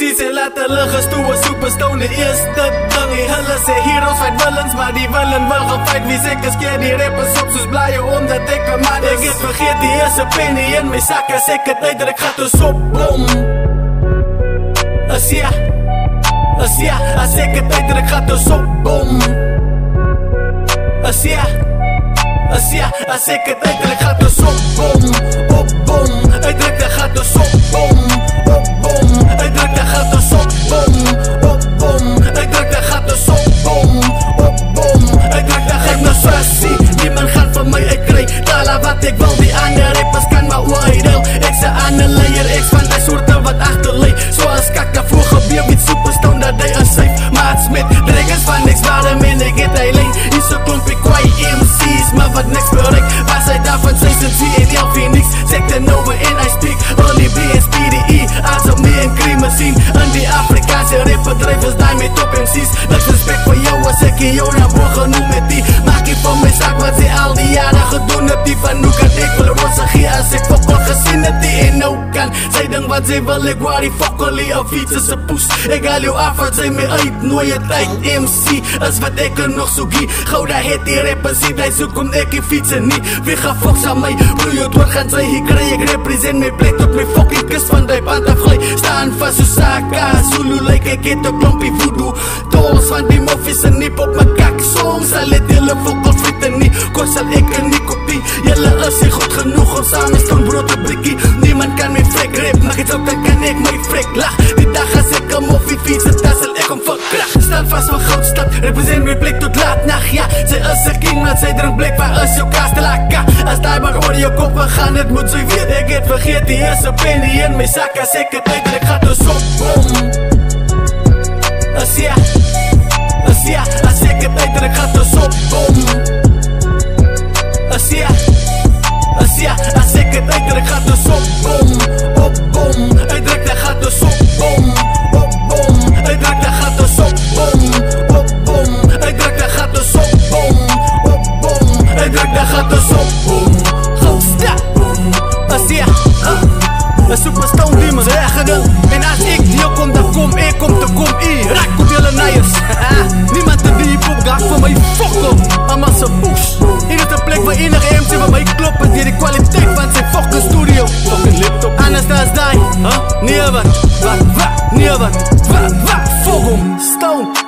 MC's en laat hulle gestoe superstone die eerste ding. Hulle sê heroes fight villains, maar die villain wil gefight. Wie sê ek keer die rappers op soos blye omdat ek 'n man is. Ek het vergeet die eerste penny in my sak. As ek het uitdruk gaat ons op bom. As ek het uitdruk gaat ons op bom. As ek het uitdruk gaat ons op bom. Op bom, uitdruk dat gaat ons op bom. Op bom, uitdruk dat gaat ons op bom. Op bom, uitdruk dat gaat ons op bom. Op bom, uitdruk dat gaat ons passie. Niemand gaan van my uitkry. Tala wat ek wil, die ander rappers kan maar oordeel. Ek se aan 'n leier, ek van die soorte wat agterlei. Soos kak daarvoor gebeur met superstone dat hy aansyf. Maats met dragons van niks waarde men ek het hy lyn. Hier so klompie kwaai MC's, maar wat niks bereik. Was hy daarvan sy sensie en Elfie niks. Sekte Nova en I speak only BSPDE. Asom me en cream machine. In die Afrikaanse rapbedryf is die met top MC's. Niks respect vir jou as ek jou na boor genoem met die. Maak jy van my sak wat sy al die jare gedoen het. Die van hoe kan ek wil roze gee as ek fokkel gesien het die en nou kan. Sy ding wat sy wil ek waar die fokkelie of iets is 'n poes. Ek haal jou af wat sy my uit nooit uit MC is wat ek er nog so gie. Gouda het die rappers hier bly soek om ek die fietsen nie. Wie gaan foks aan my broer dood gaan sy hier kry ek represent my plek tot my fucking kus van die band afgly. Staan vast so Saka Zulu like ek het 'n klompie voodoo. Tolls van die moffies en nip op my kak songs. Sal het julle fokkels frieten nie. Kos sal ek er nie kopie. Julle is nie goed genoeg om saam met staan brood te brikkie. Niemand kan my vrek rap, maar iets ook dan kan ek my vrek lach. Die dag as ek 'n moffie fiets en dan sal ek om verkrag. Staan vast van Goudstad, represent my plek tot laat nacht. Ja, sy is 'n king, maar sy drink blik, waar is jou kastelaka? As die maar oor jou kop gaan, het moet sy weet. Ek het vergeet die eerste penny in my sak. As ek het uitdruk gaat ons op bom. As ek het uitdruk gaat ons op bom. As ek het uitdruk gaat ons op bom. Op bom, uitdruk dat gaat ons op bom. Op bom, uitdruk dat gaat ons op bom. Op bom, uitdruk dat gaat ons op bom. Op bom, uitdruk dat gaat ons op bom. Goudstad, een superstone die me zeggen. En als ik hier kom, dan kom ik om te kom hier. Raak op jullie nijers. Niemand te diep op gaat voor mij fokken. Allemaal zijn push. Hier is de plek waar enige MC van mij kloppen. Die de kwaliteit van zijn fucking studio. Fucking laptop. Anders dan is die. Nee wat, wat, wat, nee wat, wat, wat. Fuck 'em, stone.